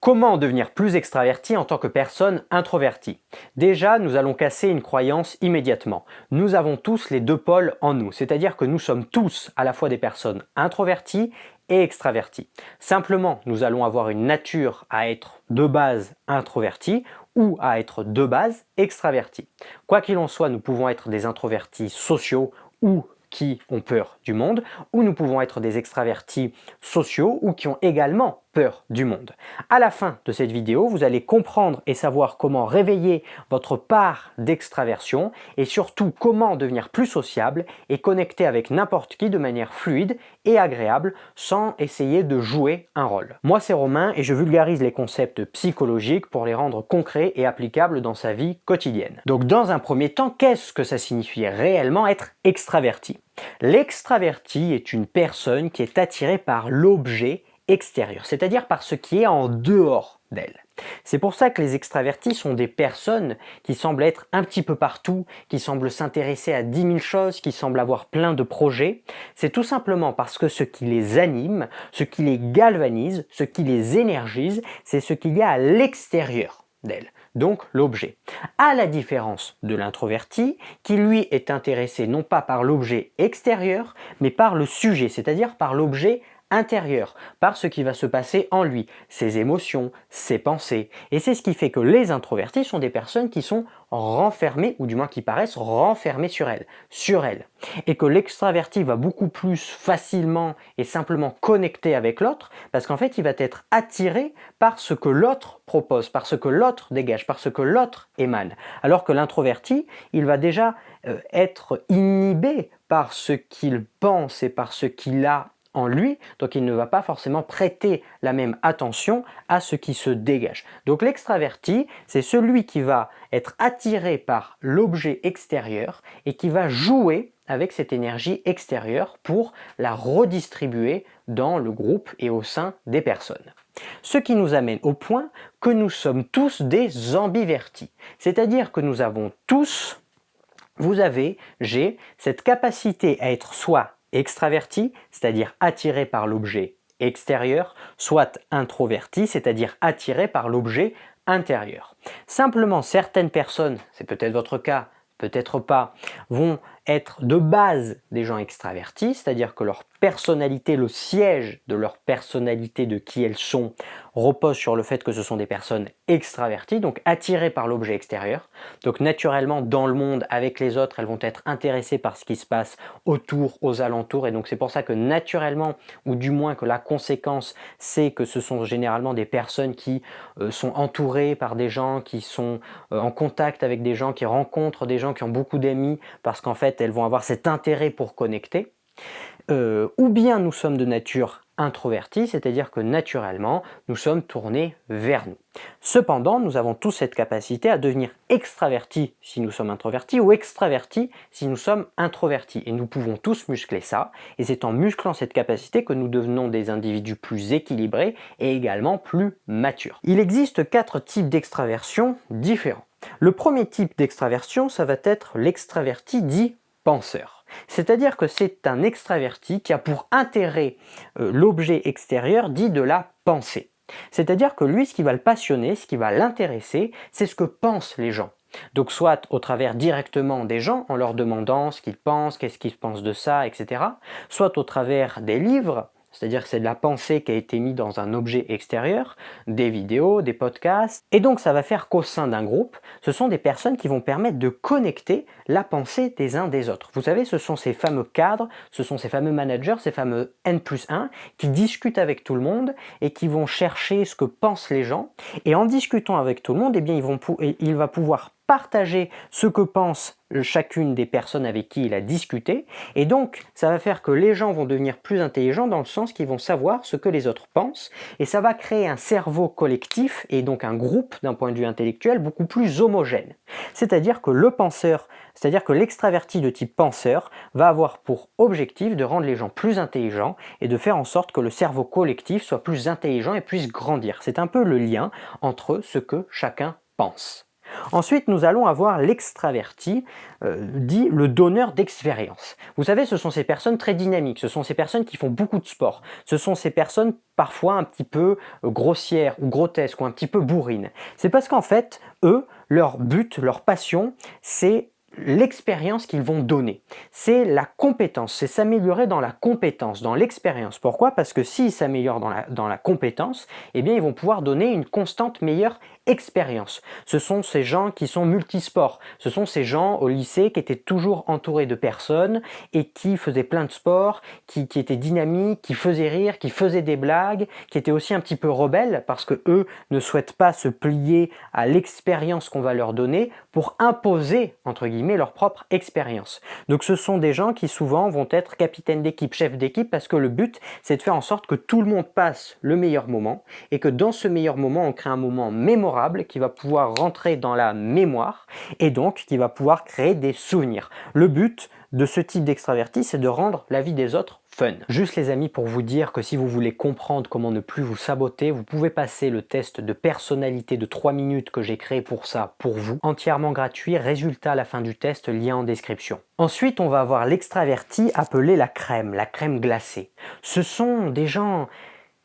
Comment devenir plus extraverti en tant que personne introvertie? Déjà, nous allons casser une croyance immédiatement. Nous avons tous les deux pôles en nous, c'est-à-dire que nous sommes tous à la fois des personnes introverties et extraverties. Simplement, nous allons avoir une nature à être de base introvertie ou à être de base extraverti. Quoi qu'il en soit, nous pouvons être des introvertis sociaux ou qui ont peur du monde, ou nous pouvons être des extravertis sociaux ou qui ont également peur du monde. À la fin de cette vidéo, vous allez comprendre et savoir comment réveiller votre part d'extraversion et surtout comment devenir plus sociable et connecter avec n'importe qui de manière fluide et agréable sans essayer de jouer un rôle. Moi c'est Romain et je vulgarise les concepts psychologiques pour les rendre concrets et applicables dans sa vie quotidienne. Donc dans un premier temps, qu'est-ce que ça signifie réellement être extraverti? L'extraverti est une personne qui est attirée par l'objet extérieur, c'est-à-dire par ce qui est en dehors d'elle. C'est pour ça que les extravertis sont des personnes qui semblent être un petit peu partout, qui semblent s'intéresser à 10 000 choses, qui semblent avoir plein de projets. C'est tout simplement parce que ce qui les anime, ce qui les galvanise, ce qui les énergise, c'est ce qu'il y a à l'extérieur d'elles. Donc l'objet. À la différence de l'introverti, qui lui est intéressé non pas par l'objet extérieur, mais par le sujet, c'est-à-dire par l'objet intérieur, par ce qui va se passer en lui, ses émotions, ses pensées. Et c'est ce qui fait que les introvertis sont des personnes qui sont renfermées, ou du moins qui paraissent renfermées sur elles. Et que l'extraverti va beaucoup plus facilement et simplement connecter avec l'autre, parce qu'en fait il va être attiré par ce que l'autre propose, par ce que l'autre dégage, par ce que l'autre émane. Alors que l'introverti, il va déjà être inhibé par ce qu'il pense et par ce qu'il a en lui, donc il ne va pas forcément prêter la même attention à ce qui se dégage. Donc l'extraverti, c'est celui qui va être attiré par l'objet extérieur et qui va jouer avec cette énergie extérieure pour la redistribuer dans le groupe et au sein des personnes. Ce qui nous amène au point que nous sommes tous des ambivertis, c'est-à-dire que nous avons tous, j'ai cette capacité à être soit extraverti, c'est-à-dire attiré par l'objet extérieur, soit introverti, c'est-à-dire attiré par l'objet intérieur. Simplement, certaines personnes, c'est peut-être votre cas, peut-être pas, vont être de base des gens extravertis, c'est-à-dire que leur personnalité, le siège de leur personnalité, de qui elles sont, repose sur le fait que ce sont des personnes extraverties, donc attirées par l'objet extérieur. Donc naturellement, dans le monde, avec les autres, elles vont être intéressées par ce qui se passe autour, aux alentours, et donc c'est pour ça que naturellement, ou du moins que la conséquence, c'est que ce sont généralement des personnes qui sont entourées par des gens, qui sont en contact avec des gens, qui rencontrent des gens, qui ont beaucoup d'amis, parce qu'en fait, elles vont avoir cet intérêt pour connecter. Ou bien nous sommes de nature introvertie, c'est-à-dire que naturellement, nous sommes tournés vers nous. Cependant, nous avons tous cette capacité à devenir extravertis si nous sommes introvertis ou extravertis si nous sommes introvertis. Et nous pouvons tous muscler ça, et c'est en musclant cette capacité que nous devenons des individus plus équilibrés et également plus matures. Il existe 4 types d'extraversion différents. Le premier type d'extraversion, ça va être l'extraverti dit penseur. C'est-à-dire que c'est un extraverti qui a pour intérêt l'objet extérieur dit de la pensée. C'est-à-dire que lui, ce qui va le passionner, ce qui va l'intéresser, c'est ce que pensent les gens. Donc soit au travers directement des gens, en leur demandant ce qu'ils pensent, qu'est-ce qu'ils pensent de ça, etc. Soit au travers des livres, c'est-à-dire que c'est de la pensée qui a été mise dans un objet extérieur, des vidéos, des podcasts. Et donc ça va faire qu'au sein d'un groupe, ce sont des personnes qui vont permettre de connecter la pensée des uns des autres. Vous savez, ce sont ces fameux cadres, ce sont ces fameux managers, ces fameux N+1 qui discutent avec tout le monde et qui vont chercher ce que pensent les gens. Et en discutant avec tout le monde, eh bien, il va pouvoir partager ce que pense chacune des personnes avec qui il a discuté, et donc ça va faire que les gens vont devenir plus intelligents dans le sens qu'ils vont savoir ce que les autres pensent, et ça va créer un cerveau collectif et donc un groupe d'un point de vue intellectuel beaucoup plus homogène. C'est-à-dire que l'extraverti de type penseur va avoir pour objectif de rendre les gens plus intelligents et de faire en sorte que le cerveau collectif soit plus intelligent et puisse grandir. C'est un peu le lien entre ce que chacun pense. Ensuite, nous allons avoir l'extraverti, dit le donneur d'expérience. Vous savez, ce sont ces personnes très dynamiques, ce sont ces personnes qui font beaucoup de sport, ce sont ces personnes parfois un petit peu grossières ou grotesques ou un petit peu bourrines. C'est parce qu'en fait, eux, leur but, leur passion, c'est l'expérience qu'ils vont donner. C'est la compétence, c'est s'améliorer dans la compétence, dans l'expérience. Pourquoi? Parce que s'ils s'améliorent dans la compétence, eh bien ils vont pouvoir donner une constante meilleure expérience. Ce sont ces gens qui sont multisports, ce sont ces gens au lycée qui étaient toujours entourés de personnes et qui faisaient plein de sports, qui étaient dynamiques, qui faisaient rire, qui faisaient des blagues, qui étaient aussi un petit peu rebelles parce que eux ne souhaitent pas se plier à l'expérience qu'on va leur donner pour imposer, entre guillemets, leur propre expérience. Donc ce sont des gens qui souvent vont être capitaines d'équipe, chefs d'équipe, parce que le but c'est de faire en sorte que tout le monde passe le meilleur moment et que dans ce meilleur moment on crée un moment mémorable qui va pouvoir rentrer dans la mémoire et donc qui va pouvoir créer des souvenirs. Le but de ce type d'extraverti, c'est de rendre la vie des autres fun. Juste les amis, pour vous dire que si vous voulez comprendre comment ne plus vous saboter, vous pouvez passer le test de personnalité de 3 minutes que j'ai créé pour ça, pour vous, entièrement gratuit, résultat à la fin du test, lien en description. Ensuite, on va avoir l'extraverti appelé la crème glacée. Ce sont des gens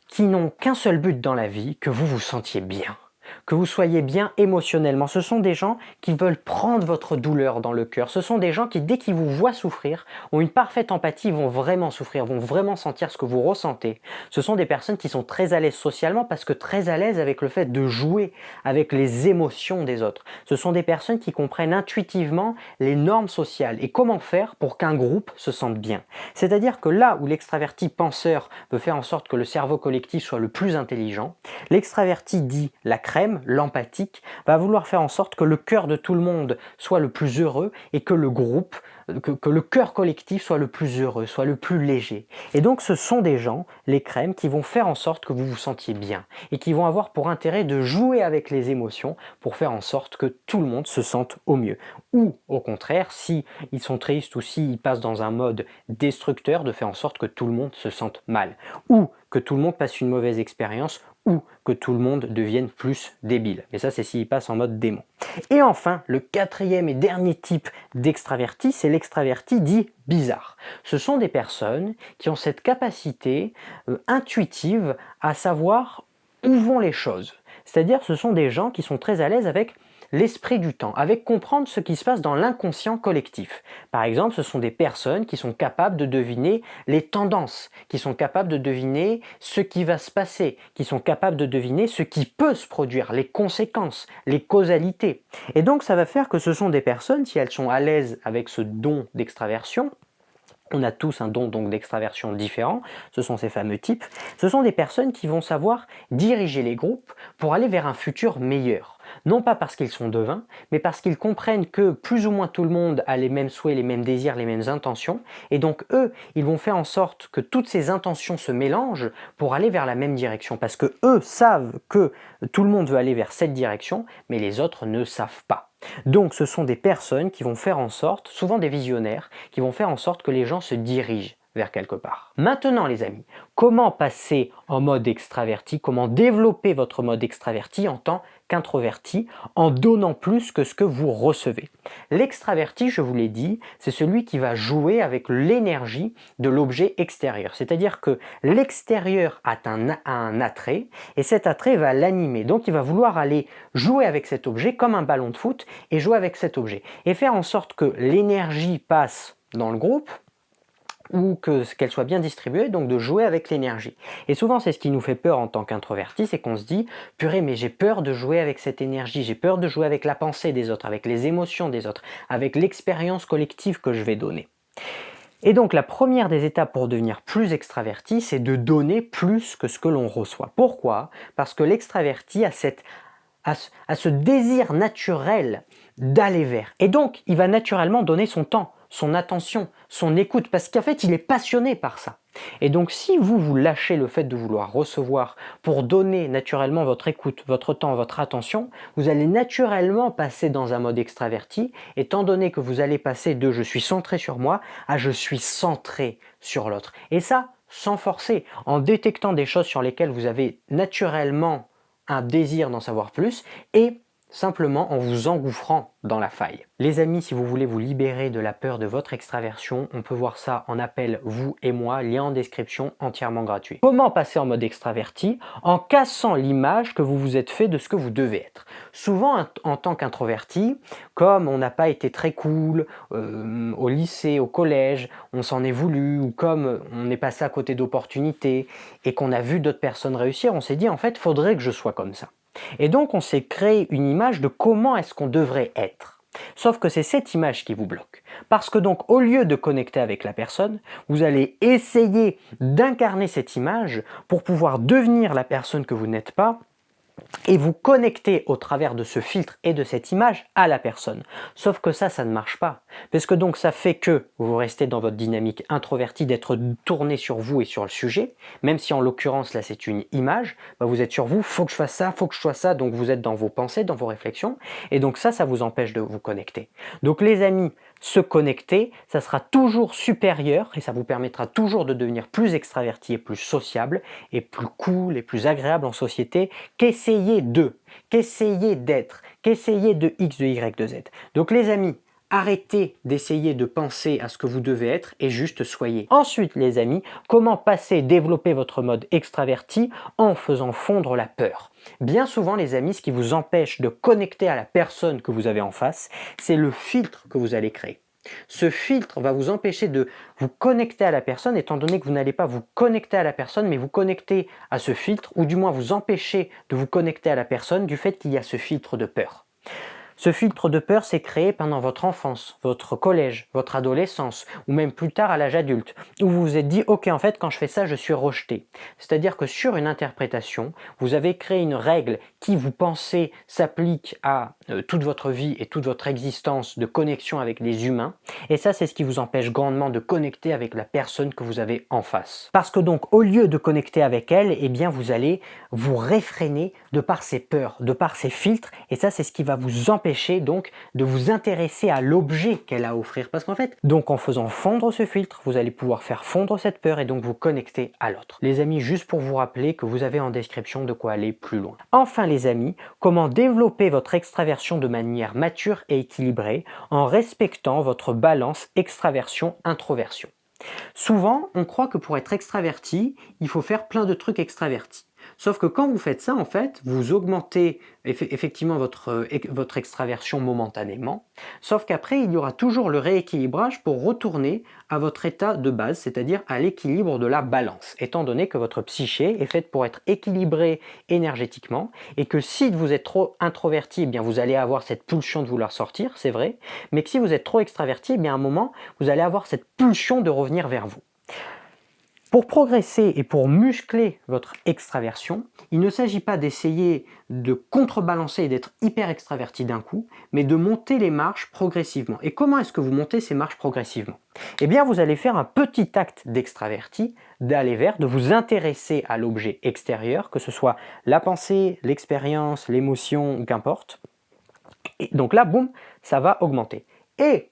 qui n'ont qu'un seul but dans la vie, que vous vous sentiez bien, que vous soyez bien émotionnellement. Ce sont des gens qui veulent prendre votre douleur dans le cœur. Ce sont des gens qui, dès qu'ils vous voient souffrir, ont une parfaite empathie, vont vraiment souffrir, vont vraiment sentir ce que vous ressentez. Ce sont des personnes qui sont très à l'aise socialement parce que très à l'aise avec le fait de jouer avec les émotions des autres. Ce sont des personnes qui comprennent intuitivement les normes sociales et comment faire pour qu'un groupe se sente bien. C'est-à-dire que là où l'extraverti penseur veut faire en sorte que le cerveau collectif soit le plus intelligent, l'extraverti dit la crème, l'empathique, va vouloir faire en sorte que le cœur de tout le monde soit le plus heureux et que le groupe, que le cœur collectif soit le plus heureux, soit le plus léger. Et donc ce sont des gens, les crèmes, qui vont faire en sorte que vous vous sentiez bien et qui vont avoir pour intérêt de jouer avec les émotions pour faire en sorte que tout le monde se sente au mieux. Ou au contraire, si ils sont tristes ou s'ils passent dans un mode destructeur, de faire en sorte que tout le monde se sente mal. Ou que tout le monde passe une mauvaise expérience ou que tout le monde devienne plus débile. Mais ça, c'est s'il passe en mode démon. Et enfin, le quatrième et dernier type d'extraverti, c'est l'extraverti dit bizarre. Ce sont des personnes qui ont cette capacité intuitive à savoir où vont les choses. C'est-à-dire, ce sont des gens qui sont très à l'aise avec l'esprit du temps, avec comprendre ce qui se passe dans l'inconscient collectif. Par exemple, ce sont des personnes qui sont capables de deviner les tendances, qui sont capables de deviner ce qui va se passer, qui sont capables de deviner ce qui peut se produire, les conséquences, les causalités. Et donc ça va faire que ce sont des personnes, si elles sont à l'aise avec ce don d'extraversion, on a tous un don donc d'extraversion différent, ce sont ces fameux types, ce sont des personnes qui vont savoir diriger les groupes pour aller vers un futur meilleur. Non pas parce qu'ils sont devins, mais parce qu'ils comprennent que plus ou moins tout le monde a les mêmes souhaits, les mêmes désirs, les mêmes intentions, et donc eux, ils vont faire en sorte que toutes ces intentions se mélangent pour aller vers la même direction, parce que eux savent que tout le monde veut aller vers cette direction, mais les autres ne savent pas. Donc ce sont des personnes qui vont faire en sorte, souvent des visionnaires, qui vont faire en sorte que les gens se dirigent vers quelque part. Maintenant les amis, comment passer en mode extraverti, comment développer votre mode extraverti en tant qu'introverti en donnant plus que ce que vous recevez. L'extraverti, je vous l'ai dit, c'est celui qui va jouer avec l'énergie de l'objet extérieur. C'est-à-dire que l'extérieur a un attrait et cet attrait va l'animer. Donc il va vouloir aller jouer avec cet objet comme un ballon de foot et jouer avec cet objet. Et faire en sorte que l'énergie passe dans le groupe ou qu'elle soit bien distribuée, donc de jouer avec l'énergie. Et souvent c'est ce qui nous fait peur en tant qu'introverti, c'est qu'on se dit « purée mais j'ai peur de jouer avec cette énergie, j'ai peur de jouer avec la pensée des autres, avec les émotions des autres, avec l'expérience collective que je vais donner ». Et donc la première des étapes pour devenir plus extraverti, c'est de donner plus que ce que l'on reçoit. Pourquoi? Parce que l'extraverti a ce désir naturel d'aller vers. Et donc il va naturellement donner son temps, son attention, son écoute, parce qu'en fait il est passionné par ça. Et donc si vous lâchez le fait de vouloir recevoir pour donner naturellement votre écoute, votre temps, votre attention, vous allez naturellement passer dans un mode extraverti, étant donné que vous allez passer de « je suis centré sur moi » à « je suis centré sur l'autre ». Et ça, sans forcer, en détectant des choses sur lesquelles vous avez naturellement un désir d'en savoir plus et simplement en vous engouffrant dans la faille. Les amis, si vous voulez vous libérer de la peur de votre extraversion, on peut voir ça en appel vous et moi, lien en description, entièrement gratuit. Comment passer en mode extraverti? En cassant l'image que vous vous êtes fait de ce que vous devez être. Souvent, en tant qu'introverti, comme on n'a pas été très cool au lycée, au collège, on s'en est voulu, ou comme on est passé à côté d'opportunités et qu'on a vu d'autres personnes réussir, on s'est dit en fait, faudrait que je sois comme ça. Et donc on s'est créé une image de comment est-ce qu'on devrait être. Sauf que c'est cette image qui vous bloque. Parce que donc au lieu de connecter avec la personne, vous allez essayer d'incarner cette image pour pouvoir devenir la personne que vous n'êtes pas et vous connecter au travers de ce filtre et de cette image à la personne. Sauf que ça ne marche pas. Parce que donc ça fait que vous restez dans votre dynamique introvertie d'être tourné sur vous et sur le sujet, même si en l'occurrence là c'est une image, vous êtes sur vous, faut que je fasse ça, faut que je sois ça, donc vous êtes dans vos pensées, dans vos réflexions, et donc ça vous empêche de vous connecter. Donc les amis, se connecter, ça sera toujours supérieur et ça vous permettra toujours de devenir plus extraverti et plus sociable et plus cool et plus agréable en société qu'essayer d'être, qu'essayer de X, de Y, de Z. Donc les amis, arrêtez d'essayer de penser à ce que vous devez être et juste soyez. Ensuite les amis, comment développer votre mode extraverti en faisant fondre la peur. Bien souvent les amis, ce qui vous empêche de connecter à la personne que vous avez en face, c'est le filtre que vous allez créer. Ce filtre va vous empêcher de vous connecter à la personne, étant donné que vous n'allez pas vous connecter à la personne, mais vous connecter à ce filtre, ou du moins vous empêcher de vous connecter à la personne du fait qu'il y a ce filtre de peur. Ce filtre de peur s'est créé pendant votre enfance, votre collège, votre adolescence, ou même plus tard à l'âge adulte, où vous vous êtes dit « Ok, en fait, quand je fais ça, je suis rejeté ». C'est-à-dire que sur une interprétation, vous avez créé une règle qui, vous pensez, s'applique à toute votre vie et toute votre existence de connexion avec les humains, et ça, c'est ce qui vous empêche grandement de connecter avec la personne que vous avez en face. Parce que donc, au lieu de connecter avec elle, eh bien, vous allez vous réfréner de par ses peurs, de par ses filtres, et ça, c'est ce qui va vous empêcher donc de vous intéresser à l'objet qu'elle a à offrir. Parce qu'en fait, donc en faisant fondre ce filtre, vous allez pouvoir faire fondre cette peur et donc vous connecter à l'autre. Les amis, juste pour vous rappeler que vous avez en description de quoi aller plus loin. Enfin les amis, comment développer votre extraversion de manière mature et équilibrée en respectant votre balance extraversion-introversion. Souvent, on croit que pour être extraverti, il faut faire plein de trucs extravertis. Sauf que quand vous faites ça, en fait, vous augmentez effectivement votre extraversion momentanément, sauf qu'après, il y aura toujours le rééquilibrage pour retourner à votre état de base, c'est-à-dire à l'équilibre de la balance, étant donné que votre psyché est faite pour être équilibrée énergétiquement, et que si vous êtes trop introverti, eh bien vous allez avoir cette pulsion de vouloir sortir, c'est vrai, mais que si vous êtes trop extraverti, eh bien à un moment, vous allez avoir cette pulsion de revenir vers vous. Pour progresser et pour muscler votre extraversion, il ne s'agit pas d'essayer de contrebalancer et d'être hyper extraverti d'un coup, mais de monter les marches progressivement. Et comment est-ce que vous montez ces marches progressivement? Eh bien, vous allez faire un petit acte d'extraverti, d'aller vers, de vous intéresser à l'objet extérieur, que ce soit la pensée, l'expérience, l'émotion, qu'importe. Et donc là, boum, ça va augmenter. Et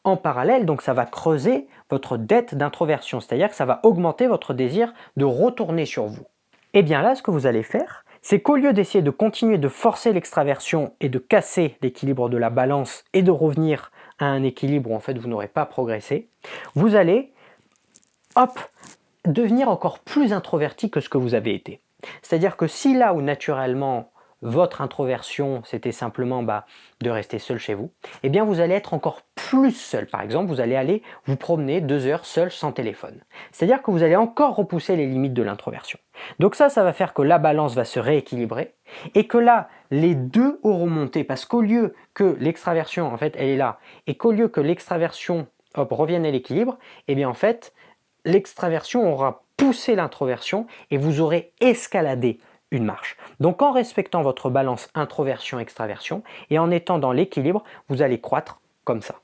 en parallèle, donc ça va creuser votre dette d'introversion, c'est-à-dire que ça va augmenter votre désir de retourner sur vous. Et bien là, ce que vous allez faire, c'est qu'au lieu d'essayer de continuer de forcer l'extraversion et de casser l'équilibre de la balance et de revenir à un équilibre où en fait vous n'aurez pas progressé, vous allez, hop, devenir encore plus introverti que ce que vous avez été. C'est-à-dire que si là où naturellement votre introversion, c'était simplement de rester seul chez vous, eh bien vous allez être encore plus seul. Par exemple, vous allez aller vous promener 2 heures seul sans téléphone. C'est-à-dire que vous allez encore repousser les limites de l'introversion. Donc ça va faire que la balance va se rééquilibrer et que là, les deux auront monté parce qu'au lieu que l'extraversion, en fait, elle est là, et qu'au lieu que l'extraversion, revienne à l'équilibre, eh bien en fait, l'extraversion aura poussé l'introversion et vous aurez escaladé une marche. Donc en respectant votre balance introversion-extraversion et en étant dans l'équilibre, vous allez croître comme ça.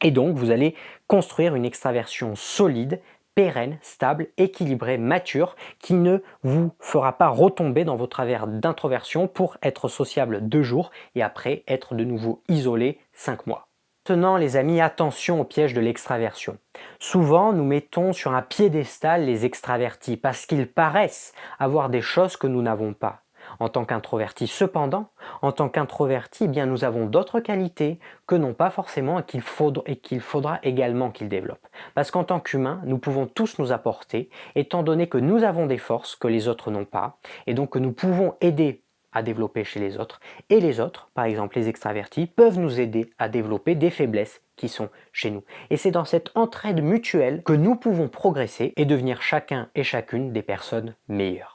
Et donc vous allez construire une extraversion solide, pérenne, stable, équilibrée, mature, qui ne vous fera pas retomber dans vos travers d'introversion pour être sociable 2 jours et après être de nouveau isolé 5 mois. Maintenant les amis, attention au piège de l'extraversion. Souvent nous mettons sur un piédestal les extravertis parce qu'ils paraissent avoir des choses que nous n'avons pas. En tant qu'introverti, cependant, en tant qu'introverti, eh bien nous avons d'autres qualités que n'ont pas forcément et qu'il faudra également qu'ils développent. Parce qu'en tant qu'humains, nous pouvons tous nous apporter, étant donné que nous avons des forces que les autres n'ont pas, et donc que nous pouvons aider à développer chez les autres, et les autres, par exemple les extravertis, peuvent nous aider à développer des faiblesses qui sont chez nous. Et c'est dans cette entraide mutuelle que nous pouvons progresser et devenir chacun et chacune des personnes meilleures.